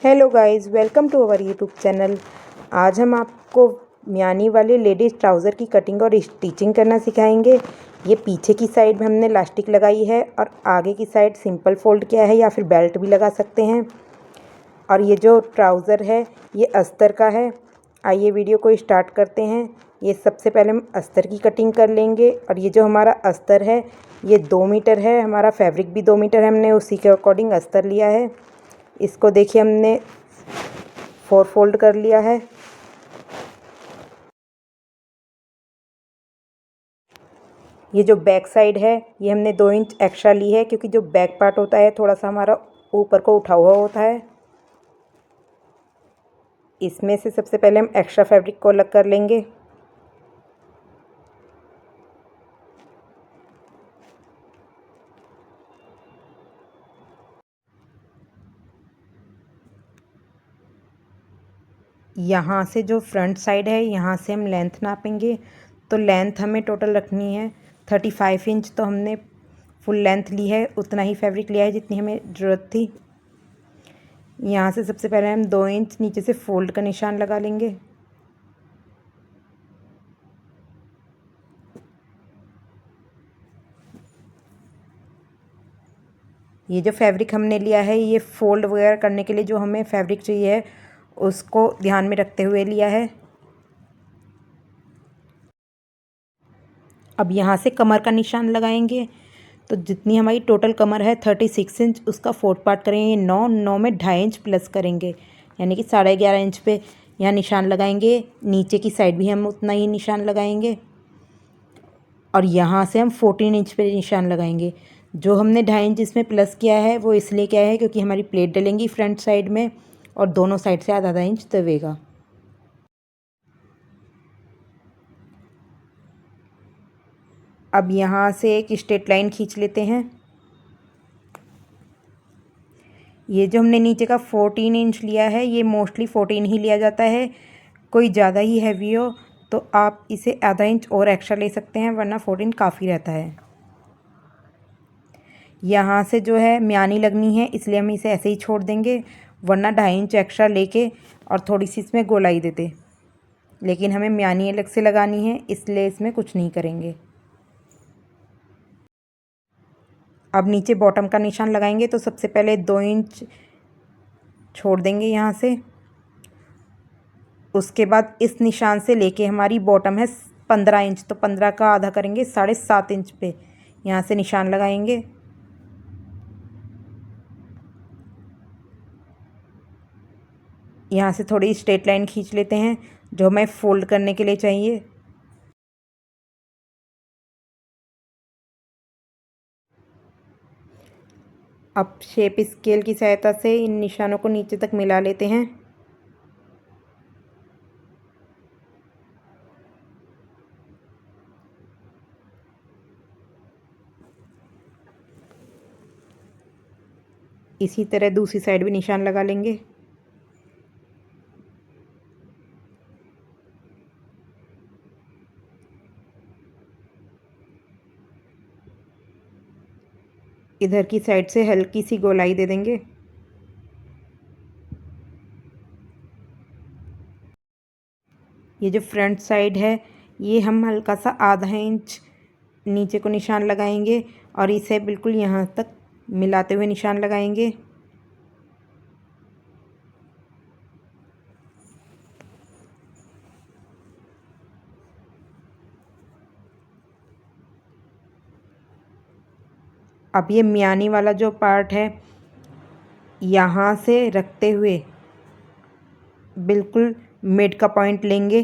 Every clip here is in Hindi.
Hello guys, welcome to our YouTube channel. आज हम आपको म्यानी वाले लेडीज़ ट्राउज़र की कटिंग और स्टिचिंग करना सिखाएंगे। ये पीछे की साइड में हमने इलास्टिक लगाई है और आगे की साइड सिंपल फोल्ड किया है या फिर बेल्ट भी लगा सकते हैं। और ये जो ट्राउज़र है ये अस्तर का है। आइए वीडियो को स्टार्ट करते हैं। ये सबसे पहले हम अस्तर की कटिंग कर लेंगे। और ये जो हमारा अस्तर है ये 2 मीटर है, हमारा फैब्रिक भी 2 मीटर है, हमने उसी के अकॉर्डिंग अस्तर लिया है। इसको देखिए हमने 4 फोल्ड कर लिया है। ये जो बैक साइड है ये हमने 2 इंच एक्स्ट्रा ली है, क्योंकि जो बैक पार्ट होता है थोड़ा सा हमारा ऊपर को उठा हुआ होता है। इसमें से सबसे पहले हम एक्स्ट्रा फैब्रिक को अलग कर लेंगे। यहाँ से जो फ्रंट साइड है यहाँ से हम लेंथ नापेंगे। तो लेंथ हमें टोटल रखनी है 35 इंच। तो हमने फुल लेंथ ली है, उतना ही फैब्रिक लिया है जितनी हमें ज़रूरत थी। यहाँ से सबसे पहले हम 2 इंच नीचे से फोल्ड का निशान लगा लेंगे। ये जो फैब्रिक हमने लिया है ये फोल्ड वगैरह करने के लिए जो हमें फैब्रिक चाहिए है उसको ध्यान में रखते हुए लिया है। अब यहाँ से कमर का निशान लगाएंगे। तो जितनी हमारी टोटल कमर है 36 इंच, उसका 4th पार्ट करेंगे 9 में 2.5 इंच प्लस करेंगे, यानी कि 11.5 इंच पे यहाँ निशान लगाएंगे। नीचे की साइड भी हम उतना ही निशान लगाएंगे और यहाँ से हम 14 इंच पे निशान लगाएंगे। जो हमने 2.5 इंच इसमें प्लस किया है वो इसलिए किया है क्योंकि हमारी प्लेट डलेंगी फ्रंट साइड में और दोनों साइड से आधा इंच दबेगा। अब यहाँ से एक स्ट्रेट लाइन खींच लेते हैं। ये जो हमने नीचे का 14 इंच लिया है ये मोस्टली 14 ही लिया जाता है। कोई ज़्यादा ही हैवी हो तो आप इसे आधा इंच और एक्स्ट्रा ले सकते हैं, वरना 14 काफ़ी रहता है। यहाँ से जो है म्यानी लगनी है इसलिए हम इसे ऐसे ही छोड़ देंगे, वरना 2.5 इंच एक्स्ट्रा लेके और थोड़ी सी इसमें गोलाई देते। लेकिन हमें म्यानी अलग से लगानी है इसलिए इसमें कुछ नहीं करेंगे। अब नीचे बॉटम का निशान लगाएंगे। तो सबसे पहले 2 इंच छोड़ देंगे यहाँ से। उसके बाद इस निशान से लेके हमारी बॉटम है 15 इंच, तो 15 का आधा करेंगे 7.5 इंच पे यहाँ से निशान लगाएंगे। यहाँ से थोड़ी स्ट्रेट लाइन खींच लेते हैं जो हमें फोल्ड करने के लिए चाहिए। अब शेप स्केल की सहायता से इन निशानों को नीचे तक मिला लेते हैं। इसी तरह दूसरी साइड भी निशान लगा लेंगे। इधर की साइड से हल्की सी गोलाई दे देंगे। ये जो फ्रंट साइड है ये हम हल्का सा आधा इंच नीचे को निशान लगाएंगे और इसे बिल्कुल यहाँ तक मिलाते हुए निशान लगाएंगे। अब ये म्यानी वाला जो पार्ट है यहाँ से रखते हुए बिल्कुल मिड का पॉइंट लेंगे।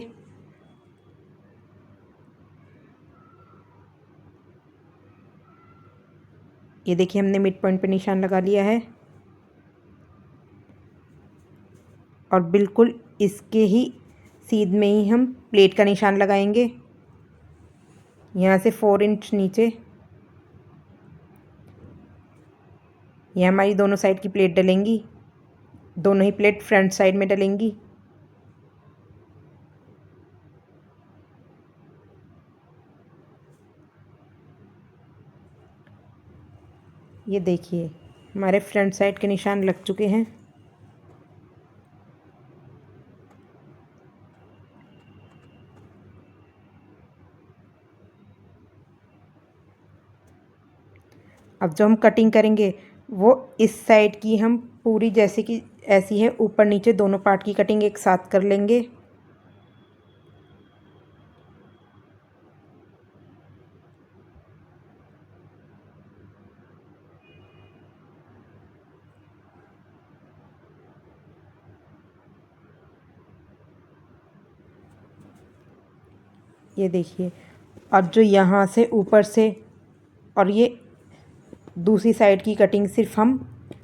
ये देखिए हमने मिड पॉइंट पे निशान लगा लिया है और बिल्कुल इसके ही सीध में ही हम प्लेट का निशान लगाएंगे। यहाँ से 4 इंच नीचे ये हमारी दोनों साइड की प्लेट डलेंगी, दोनों ही प्लेट फ्रंट साइड में डलेंगी। ये देखिए हमारे फ्रंट साइड के निशान लग चुके हैं। अब जो हम कटिंग करेंगे वो इस साइड की हम पूरी जैसे कि ऐसी है ऊपर नीचे दोनों पार्ट की कटिंग एक साथ कर लेंगे। ये देखिए, और जो यहाँ से ऊपर से और ये दूसरी साइड की कटिंग सिर्फ हम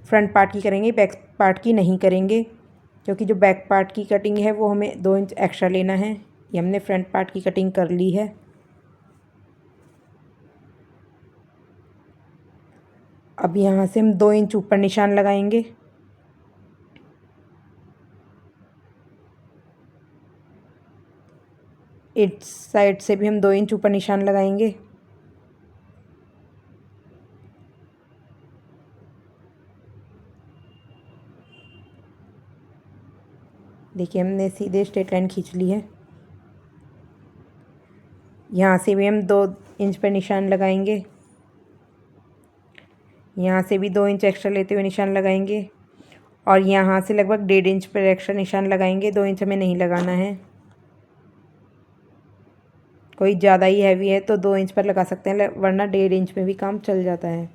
फ्रंट पार्ट की करेंगे, बैक पार्ट की नहीं करेंगे, क्योंकि जो बैक पार्ट की कटिंग है वो हमें 2 इंच एक्स्ट्रा लेना है। ये हमने फ्रंट पार्ट की कटिंग कर ली है। अब यहाँ से हम 2 इंच ऊपर निशान लगाएंगे। इस साइड से भी हम 2 इंच ऊपर निशान लगाएंगे। देखिए, हमने सीधे स्ट्रेट लाइन खींच ली है। यहाँ से भी हम 2 इंच पर निशान लगाएंगे। यहाँ से भी 2 इंच एक्स्ट्रा लेते हुए निशान लगाएंगे और यहाँ से लगभग 1.5 इंच पर एक्स्ट्रा निशान लगाएंगे। 2 इंच हमें नहीं लगाना है। कोई ज़्यादा ही हैवी है तो 2 इंच पर लगा सकते हैं, वरना 1.5 इंच में भी काम चल जाता है।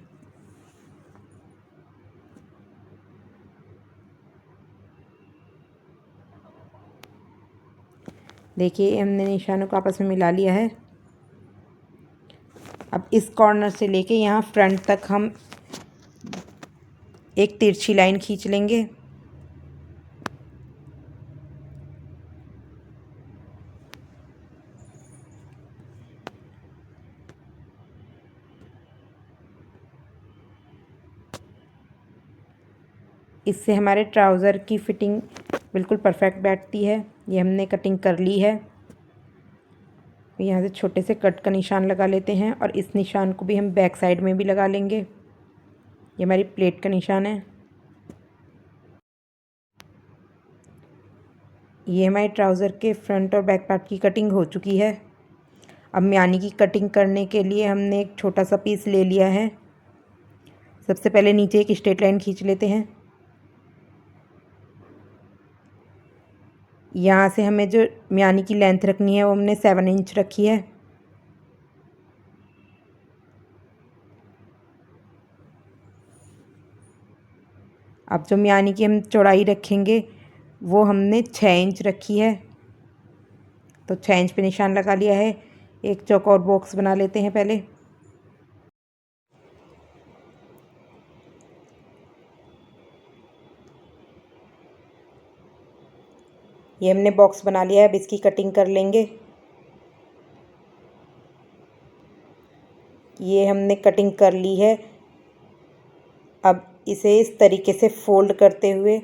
देखिए, हमने निशानों को आपस में मिला लिया है। अब इस कॉर्नर से लेके यहाँ फ्रंट तक हम एक तिरछी लाइन खींच लेंगे। इससे हमारे ट्राउज़र की फ़िटिंग बिल्कुल परफेक्ट बैठती है। ये हमने कटिंग कर ली है। यहाँ से छोटे से कट का निशान लगा लेते हैं और इस निशान को भी हम बैक साइड में भी लगा लेंगे। ये हमारी प्लेट का निशान है। ये हमारे ट्राउज़र के फ्रंट और बैक पार्ट की कटिंग हो चुकी है। अब म्यानी की कटिंग करने के लिए हमने एक छोटा सा पीस ले लिया है। सबसे पहले नीचे एक स्ट्रेट लाइन खींच लेते हैं। यहाँ से हमें जो म्यानी की लेंथ रखनी है वो हमने 7 इंच रखी है। अब जो म्यानी की हम चौड़ाई रखेंगे वो हमने 6 इंच रखी है, तो 6 इंच पे निशान लगा लिया है। एक चौकोर बॉक्स बना लेते हैं पहले। ये हमने बॉक्स बना लिया है। अब इसकी कटिंग कर लेंगे। ये हमने कटिंग कर ली है। अब इसे इस तरीके से फोल्ड करते हुए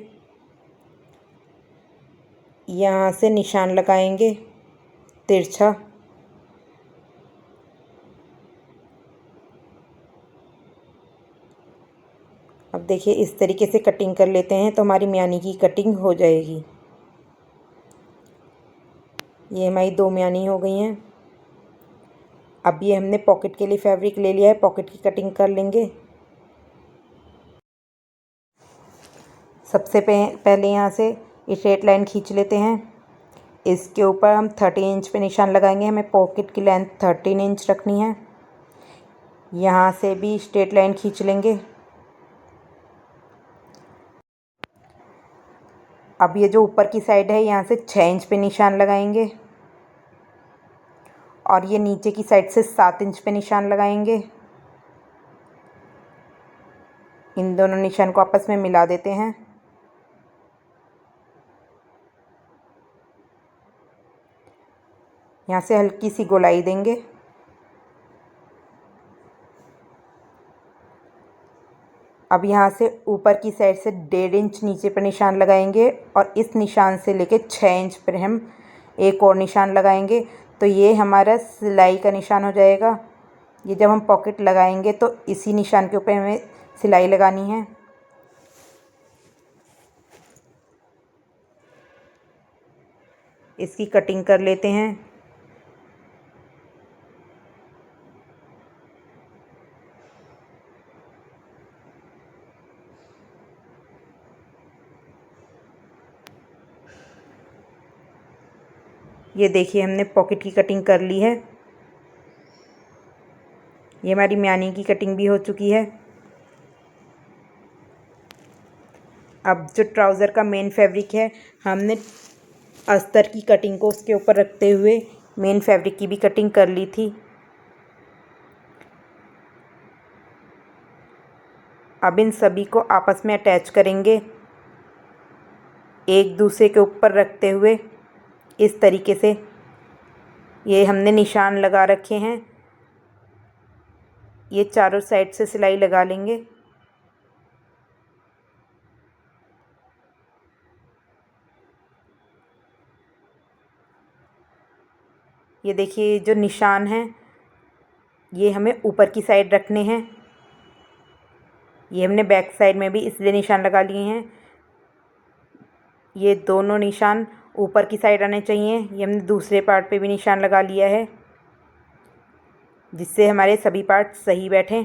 यहाँ से निशान लगाएंगे तिरछा। अब देखिए, इस तरीके से कटिंग कर लेते हैं तो हमारी म्यानी की कटिंग हो जाएगी। ये हमारी 2 म्यानी हो गई हैं। अब ये हमने पॉकेट के लिए फैब्रिक ले लिया है, पॉकेट की कटिंग कर लेंगे। सबसे पहले यहाँ से स्ट्रेट लाइन खींच लेते हैं। इसके ऊपर हम 13 इंच पे निशान लगाएंगे। हमें पॉकेट की लेंथ 13 इंच रखनी है। यहाँ से भी स्ट्रेट लाइन खींच लेंगे। अब ये जो ऊपर की साइड है यहाँ से 6 इंच पे निशान लगाएंगे और ये नीचे की साइड से 7 इंच पे निशान लगाएंगे। इन दोनों निशान को आपस में मिला देते हैं। यहाँ से हल्की सी गोलाई देंगे। अब यहाँ से ऊपर की साइड से 1.5 इंच नीचे पर निशान लगाएंगे और इस निशान से लेके 6 इंच पर हम एक और निशान लगाएंगे, तो ये हमारा सिलाई का निशान हो जाएगा। ये जब हम पॉकेट लगाएंगे तो इसी निशान के ऊपर हमें सिलाई लगानी है। इसकी कटिंग कर लेते हैं। ये देखिए हमने पॉकेट की कटिंग कर ली है। ये हमारी म्यानी की कटिंग भी हो चुकी है। अब जो ट्राउज़र का मेन फैब्रिक है, हमने अस्तर की कटिंग को उसके ऊपर रखते हुए मेन फैब्रिक की भी कटिंग कर ली थी। अब इन सभी को आपस में अटैच करेंगे, एक दूसरे के ऊपर रखते हुए इस तरीके से। ये हमने निशान लगा रखे हैं, ये चारों साइड से सिलाई लगा लेंगे। ये देखिए जो निशान हैं ये हमें ऊपर की साइड रखने हैं। ये हमने बैक साइड में भी इसलिए निशान लगा लिए हैं, ये दोनों निशान ऊपर की साइड आने चाहिए। ये हमने दूसरे पार्ट पे भी निशान लगा लिया है, जिससे हमारे सभी पार्ट सही बैठें।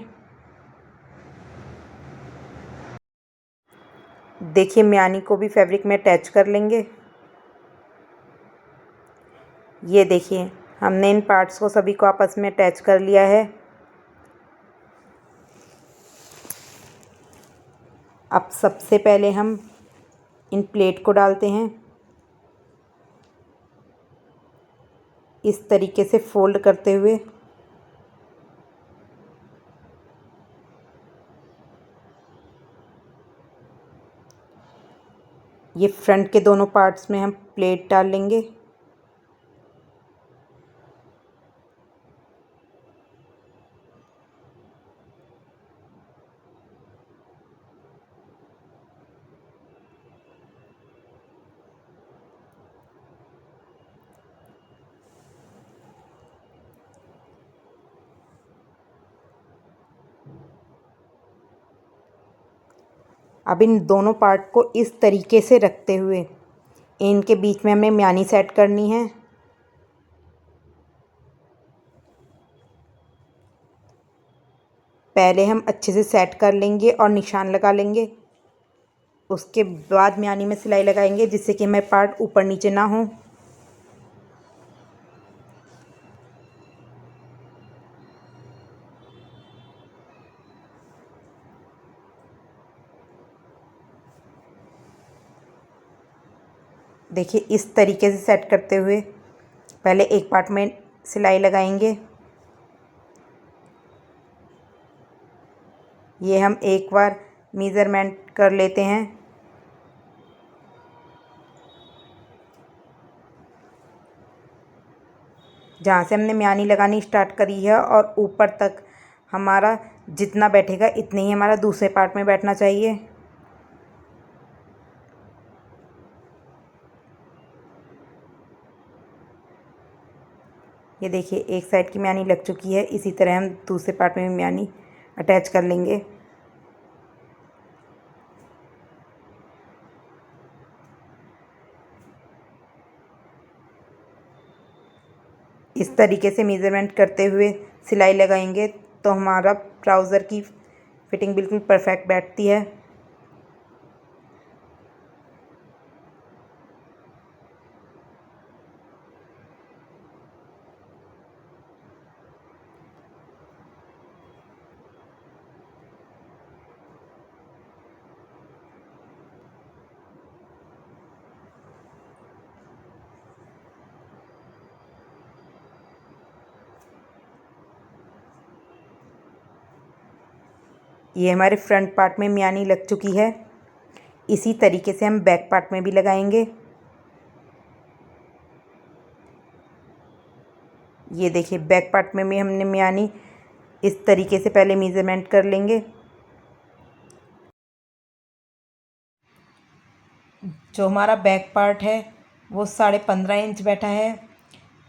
देखिए म्यानी को भी फैब्रिक में अटैच कर लेंगे। ये देखिए हमने इन पार्ट्स को सभी को आपस में अटैच कर लिया है। अब सबसे पहले हम इन प्लेट को डालते हैं, इस तरीके से फोल्ड करते हुए। ये फ्रंट के दोनों पार्ट्स में हम प्लेट डाल लेंगे। अब इन दोनों पार्ट को इस तरीके से रखते हुए इनके बीच में हमें म्यानी सेट करनी है। पहले हम अच्छे से सेट कर लेंगे और निशान लगा लेंगे, उसके बाद म्यानी में सिलाई लगाएंगे, जिससे कि हमारे पार्ट ऊपर नीचे ना हो। देखिए इस तरीके से सेट करते हुए पहले एक पार्ट में सिलाई लगाएंगे। ये हम एक बार मेज़रमेंट कर लेते हैं। जहाँ से हमने म्यानी लगानी स्टार्ट करी है और ऊपर तक हमारा जितना बैठेगा इतने ही हमारा दूसरे पार्ट में बैठना चाहिए। ये देखिए एक साइड की म्यानी लग चुकी है, इसी तरह हम दूसरे पार्ट में भी म्यानी अटैच कर लेंगे। इस तरीके से मेज़रमेंट करते हुए सिलाई लगाएंगे तो हमारा ट्राउज़र की फिटिंग बिल्कुल परफेक्ट बैठती है। ये हमारे फ्रंट पार्ट में म्यानी लग चुकी है, इसी तरीके से हम बैक पार्ट में भी लगाएंगे। ये देखिए बैक पार्ट में भी हमने म्यानी इस तरीके से पहले मेज़रमेंट कर लेंगे। जो हमारा बैक पार्ट है वो 15.5 इंच बैठा है,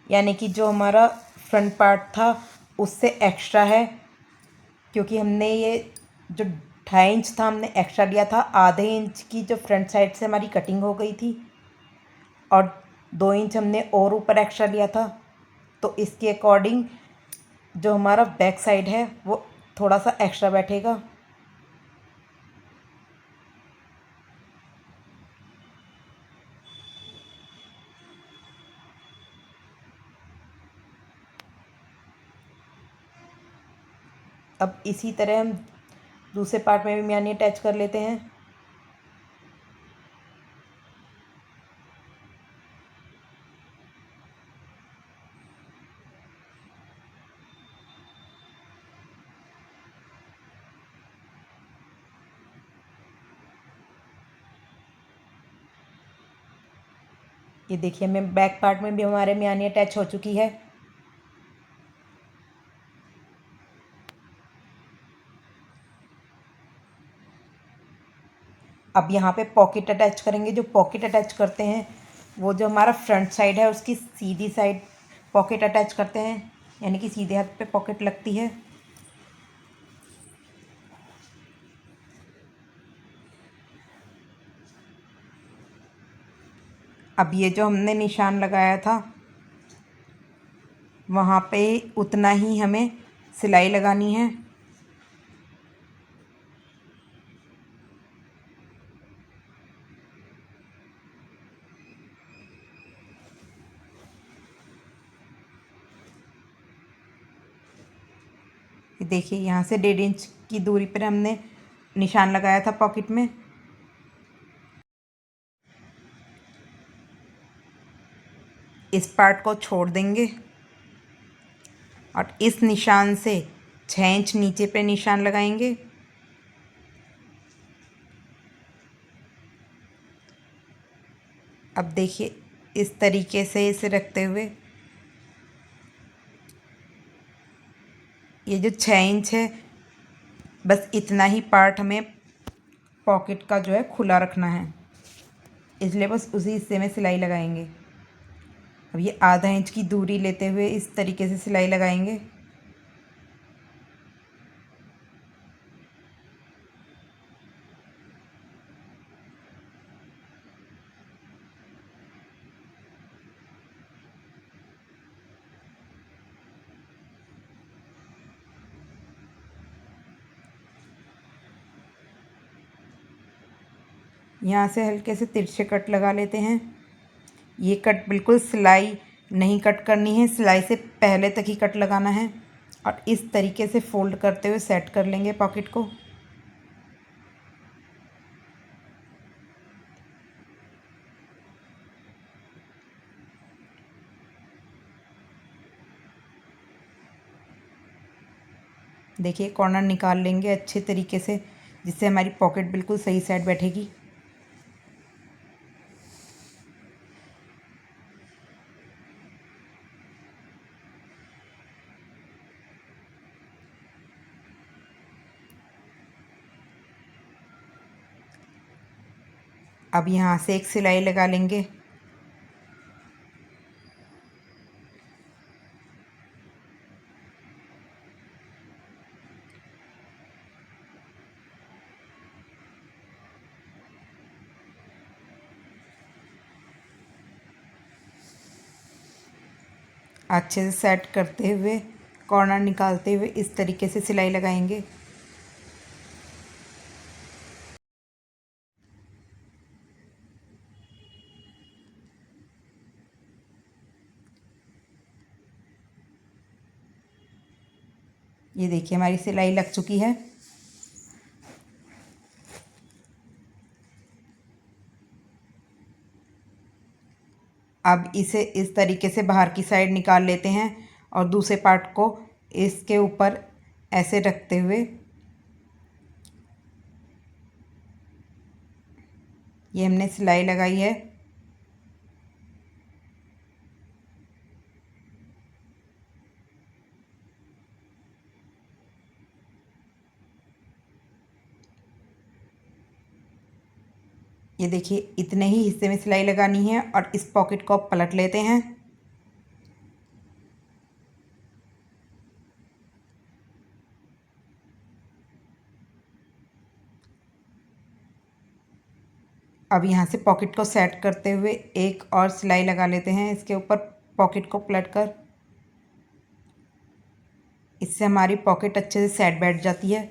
यानी कि जो हमारा फ्रंट पार्ट था उससे एक्स्ट्रा है, क्योंकि हमने ये जो 2.5 इंच था हमने एक्स्ट्रा लिया था। आधे इंच की जो फ्रंट साइड से हमारी कटिंग हो गई थी और 2 इंच हमने और ऊपर एक्स्ट्रा लिया था, तो इसके अकॉर्डिंग जो हमारा बैक साइड है वो थोड़ा सा एक्स्ट्रा बैठेगा। अब इसी तरह हम दूसरे पार्ट में भी म्यानी अटैच कर लेते हैं। ये देखिए हमें बैक पार्ट में भी हमारे म्यानी अटैच हो चुकी है। अब यहाँ पे पॉकेट अटैच करेंगे। जो पॉकेट अटैच करते हैं वो जो हमारा फ्रंट साइड है उसकी सीधी साइड पॉकेट अटैच करते हैं, यानी कि सीधे हाथ पे पॉकेट लगती है। अब ये जो हमने निशान लगाया था वहाँ पे उतना ही हमें सिलाई लगानी है। देखिए यहाँ से 1.5 इंच की दूरी पर हमने निशान लगाया था पॉकेट में। इस पार्ट को छोड़ देंगे और इस निशान से 6 इंच नीचे पे निशान लगाएंगे। अब देखिए इस तरीके से इसे रखते हुए ये जो 6 इंच है बस इतना ही पार्ट हमें पॉकेट का जो है खुला रखना है, इसलिए बस उसी हिस्से में सिलाई लगाएंगे। अब ये आधा इंच की दूरी लेते हुए इस तरीके से सिलाई लगाएंगे। यहाँ से हल्के से तिरछे कट लगा लेते हैं। ये कट बिल्कुल सिलाई नहीं कट करनी है, सिलाई से पहले तक ही कट लगाना है और इस तरीके से फोल्ड करते हुए सेट कर लेंगे पॉकेट को। देखिए कॉर्नर निकाल लेंगे अच्छे तरीके से, जिससे हमारी पॉकेट बिल्कुल सही साइड बैठेगी। अब यहाँ से एक सिलाई लगा लेंगे। अच्छे से सेट करते हुए कॉर्नर निकालते हुए इस तरीके से सिलाई लगाएंगे। ये देखिए हमारी सिलाई लग चुकी है। अब इसे इस तरीके से बाहर की साइड निकाल लेते हैं और दूसरे पार्ट को इसके ऊपर ऐसे रखते हुए ये हमने सिलाई लगाई है। ये देखिए इतने ही हिस्से में सिलाई लगानी है और इस पॉकेट को पलट लेते हैं। अब यहाँ से पॉकेट को सेट करते हुए एक और सिलाई लगा लेते हैं इसके ऊपर पॉकेट को पलट कर। इससे हमारी पॉकेट अच्छे से सेट बैठ जाती है।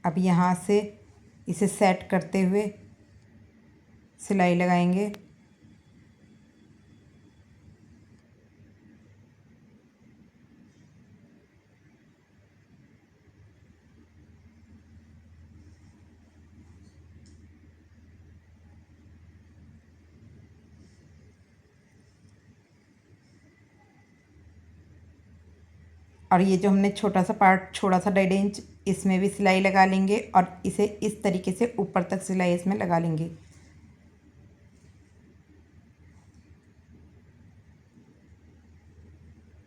अब यहाँ से इसे सेट करते हुए सिलाई लगाएंगे। और ये जो हमने छोटा सा पार्ट छोड़ा था 1.5 इंच, इसमें भी सिलाई लगा लेंगे और इसे इस तरीके से ऊपर तक सिलाई इसमें लगा लेंगे।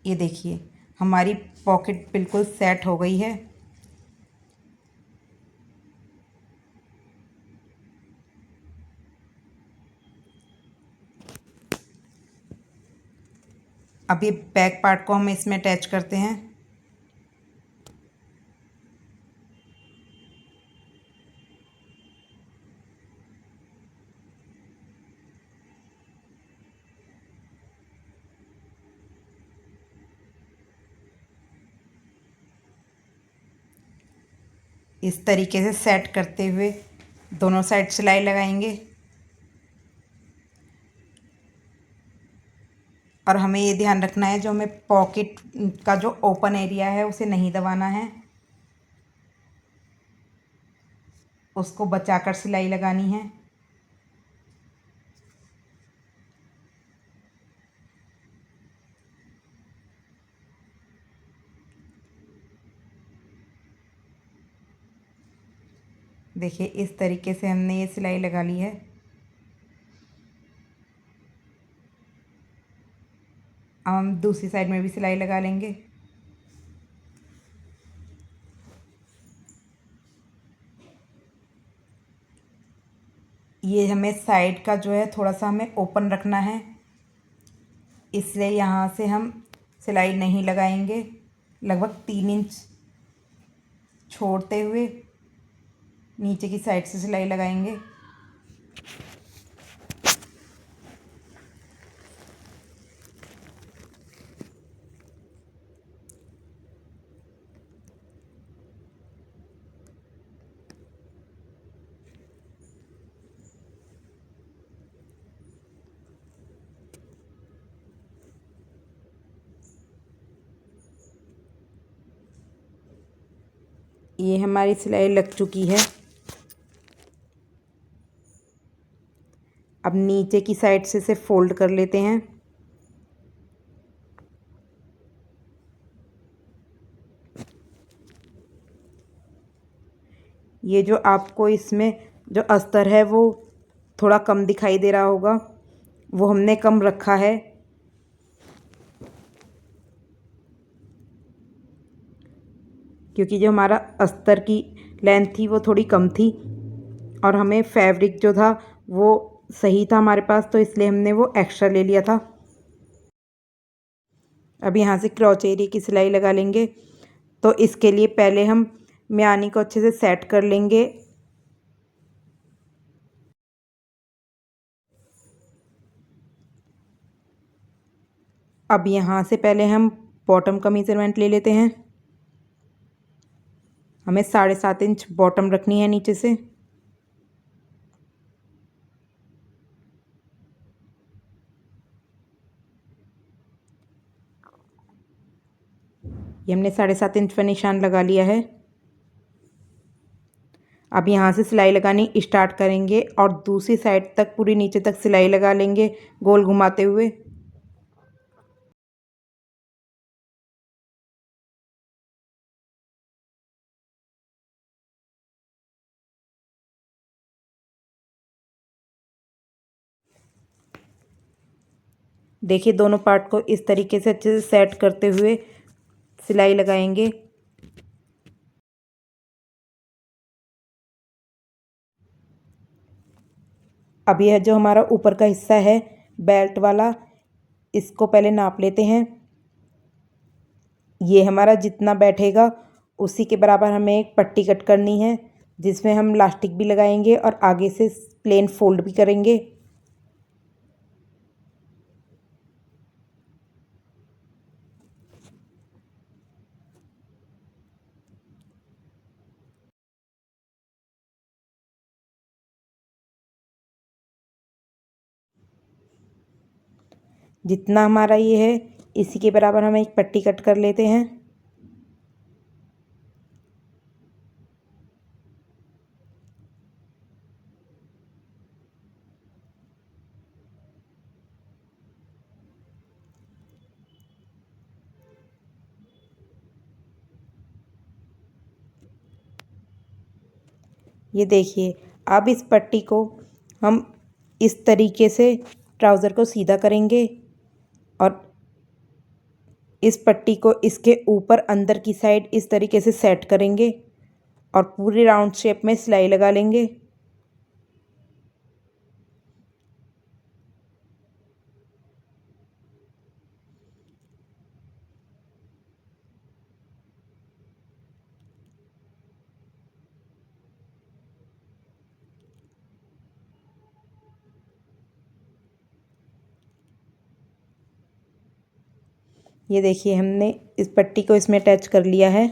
ये देखिए हमारी पॉकेट बिल्कुल सेट हो गई है। अब ये बैक पार्ट को हम इसमें अटैच करते हैं। इस तरीके से सेट करते हुए दोनों साइड सिलाई लगाएंगे। और हमें ये ध्यान रखना है, जो हमें पॉकेट का जो ओपन एरिया है उसे नहीं दबाना है, उसको बचाकर सिलाई लगानी है। देखिए इस तरीके से हमने ये सिलाई लगा ली है। अब हम दूसरी साइड में भी सिलाई लगा लेंगे। ये हमें साइड का जो है थोड़ा सा हमें ओपन रखना है, इसलिए यहाँ से हम सिलाई नहीं लगाएंगे। लगभग 3 इंच छोड़ते हुए नीचे की साइड से सिलाई लगाएंगे। ये हमारी सिलाई लग चुकी है। अब नीचे की साइड से इसे फोल्ड कर लेते हैं। ये जो आपको इसमें जो अस्तर है वो थोड़ा कम दिखाई दे रहा होगा, वो हमने कम रखा है, क्योंकि जो हमारा अस्तर की लेंथ थी वो थोड़ी कम थी और हमें फैब्रिक जो था वो सही था हमारे पास, तो इसलिए हमने वो एक्स्ट्रा ले लिया था। अब यहाँ से क्रॉच एरिया की सिलाई लगा लेंगे। तो इसके लिए पहले हम म्यानी को अच्छे से सेट कर लेंगे। अब यहाँ से पहले हम बॉटम का मेज़रमेंट ले लेते हैं। हमें 7.5 इंच बॉटम रखनी है नीचे से। ये हमने 7.5 इंच का निशान लगा लिया है। अब यहाँ से सिलाई लगानी स्टार्ट करेंगे और दूसरी साइड तक पूरी नीचे तक सिलाई लगा लेंगे गोल घुमाते हुए। देखिए दोनों पार्ट को इस तरीके से अच्छे से सेट करते हुए सिलाई लगाएंगे। अब यह जो हमारा ऊपर का हिस्सा है बेल्ट वाला, इसको पहले नाप लेते हैं। ये हमारा जितना बैठेगा उसी के बराबर हमें एक पट्टी कट करनी है, जिसमें हम इलास्टिक भी लगाएंगे और आगे से प्लेन फोल्ड भी करेंगे। जितना हमारा ये है इसी के बराबर हम एक पट्टी कट कर लेते हैं। ये देखिए, अब इस पट्टी को हम इस तरीके से ट्राउज़र को सीधा करेंगे और इस पट्टी को इसके ऊपर अंदर की साइड इस तरीके से सेट करेंगे और पूरी राउंड शेप में सिलाई लगा लेंगे। ये देखिए, हमने इस पट्टी को इसमें अटैच कर लिया है।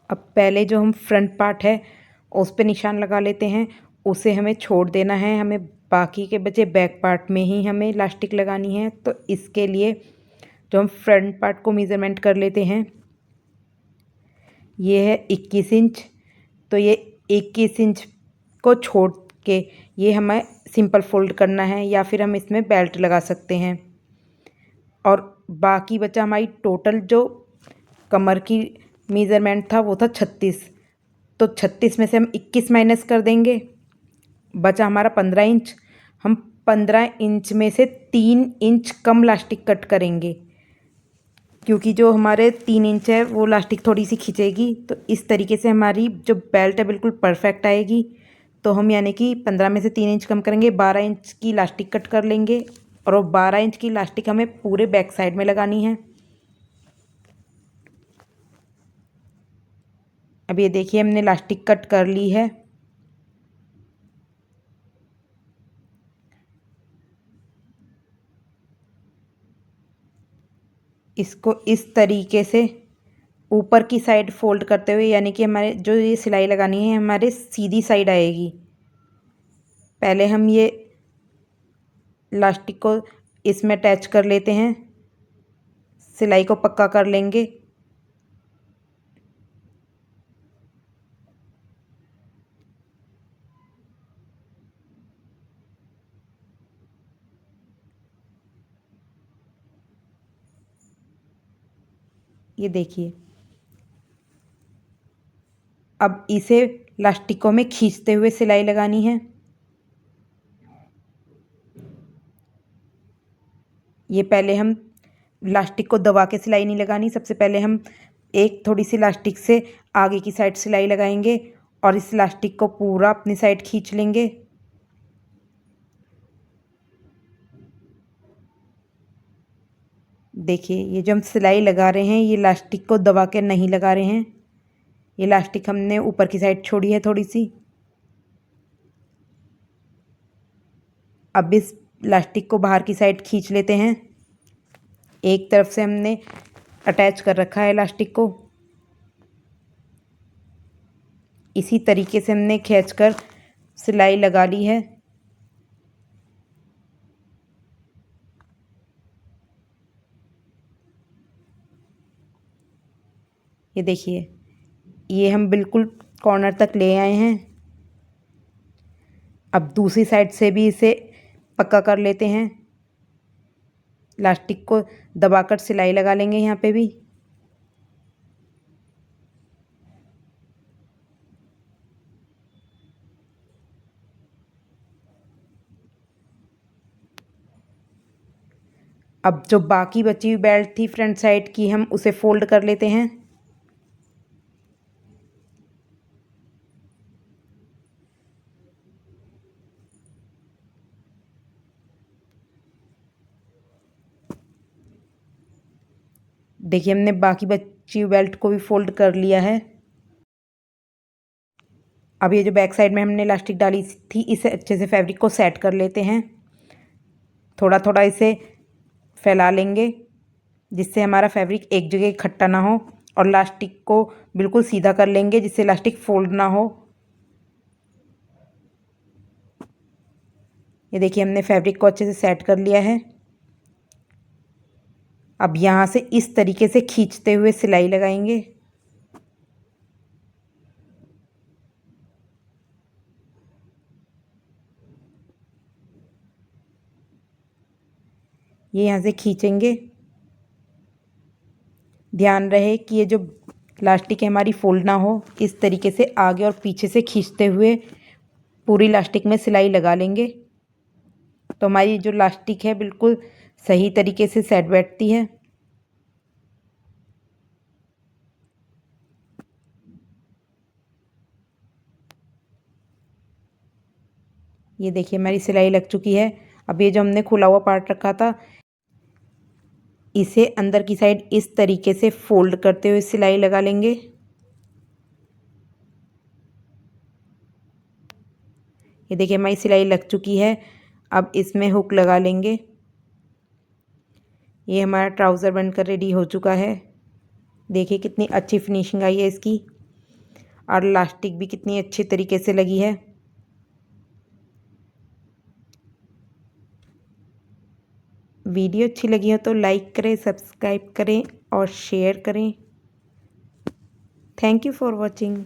अब पहले जो हम फ्रंट पार्ट है उस पे निशान लगा लेते हैं, उसे हमें छोड़ देना है। हमें बाकी के बचे बैक पार्ट में ही हमें इलास्टिक लगानी है। तो इसके लिए जो हम फ्रंट पार्ट को मेज़रमेंट कर लेते हैं, ये है 21 इंच। तो ये 21 इंच को छोड़ के ये हमें सिंपल फोल्ड करना है या फिर हम इसमें बेल्ट लगा सकते हैं। और बाकी बचा हमारी टोटल जो कमर की मेज़रमेंट था वो था 36। तो 36 में से हम 21 माइनस कर देंगे, बचा हमारा 15 इंच। हम 15 इंच में से 3 इंच कम इलास्टिक कट करेंगे, क्योंकि जो हमारे 3 इंच है वो इलास्टिक थोड़ी सी खिंचेगी। तो इस तरीके से हमारी जो बेल्ट है बिल्कुल परफेक्ट आएगी। तो हम यानी कि 15 में से 3 इंच कम करेंगे, 12 इंच की इलास्टिक कट कर लेंगे और वो 12 इंच की इलास्टिक हमें पूरे बैक साइड में लगानी है। अब ये देखिए, हमने इलास्टिक कट कर ली है। इसको इस तरीके से ऊपर की साइड फोल्ड करते हुए, यानी कि हमारे जो ये सिलाई लगानी है हमारे सीधी साइड आएगी। पहले हम ये इलास्टिक को इसमें अटैच कर लेते हैं, सिलाई को पक्का कर लेंगे। ये देखिए, अब इसे इलास्टिकों में खींचते हुए सिलाई लगानी है। ये पहले हम इलास्टिक को दबा के सिलाई नहीं लगानी। सबसे पहले हम एक थोड़ी सी इलास्टिक से आगे की साइड सिलाई लगाएंगे और इस इलास्टिक को पूरा अपनी साइड खींच लेंगे। देखिए, ये जो हम सिलाई लगा रहे हैं ये इलास्टिक को दबा के नहीं लगा रहे हैं। ये इलास्टिक हमने ऊपर की साइड छोड़ी है थोड़ी सी। अब इस इलास्टिक को बाहर की साइड खींच लेते हैं। एक तरफ से हमने अटैच कर रखा है इलास्टिक को, इसी तरीके से हमने खींचकर सिलाई लगा ली है। ये देखिए, ये हम बिल्कुल कॉर्नर तक ले आए हैं। अब दूसरी साइड से भी इसे पक्का कर लेते हैं। इलास्टिक को दबाकर सिलाई लगा लेंगे यहाँ पे भी। अब जो बाकी बची हुई बेल्ट थी फ्रंट साइड की, हम उसे फोल्ड कर लेते हैं। देखिए, हमने बाकी बची हुई बेल्ट को भी फोल्ड कर लिया है। अब ये जो बैक साइड में हमने इलास्टिक डाली थी, इसे अच्छे से फैब्रिक को सेट कर लेते हैं। थोड़ा थोड़ा इसे फैला लेंगे जिससे हमारा फैब्रिक एक जगह इकट्ठा ना हो, और लास्टिक को बिल्कुल सीधा कर लेंगे जिससे लास्टिक फोल्ड ना हो। ये देखिए हमने फैब्रिक को अच्छे से सेट कर लिया है। अब यहाँ से इस तरीके से खींचते हुए सिलाई लगाएंगे। ये यहाँ से खींचेंगे। ध्यान रहे कि ये जो लास्टिक है हमारी फोल्ड ना हो। इस तरीके से आगे और पीछे से खींचते हुए पूरी लास्टिक में सिलाई लगा लेंगे तो हमारी जो लास्टिक है बिल्कुल सही तरीके से सेट बैठती है। ये देखिए हमारी सिलाई लग चुकी है। अब ये जो हमने खुला हुआ पार्ट रखा था इसे अंदर की साइड इस तरीके से फोल्ड करते हुए सिलाई लगा लेंगे। ये देखिए हमारी सिलाई लग चुकी है। अब इसमें हुक लगा लेंगे। ये हमारा ट्राउज़र बनकर रेडी हो चुका है। देखिए कितनी अच्छी फिनिशिंग आई है इसकी, और लास्टिक भी कितनी अच्छी तरीके से लगी है। वीडियो अच्छी लगी हो तो लाइक करें, सब्सक्राइब करें और शेयर करें। Thank you for watching.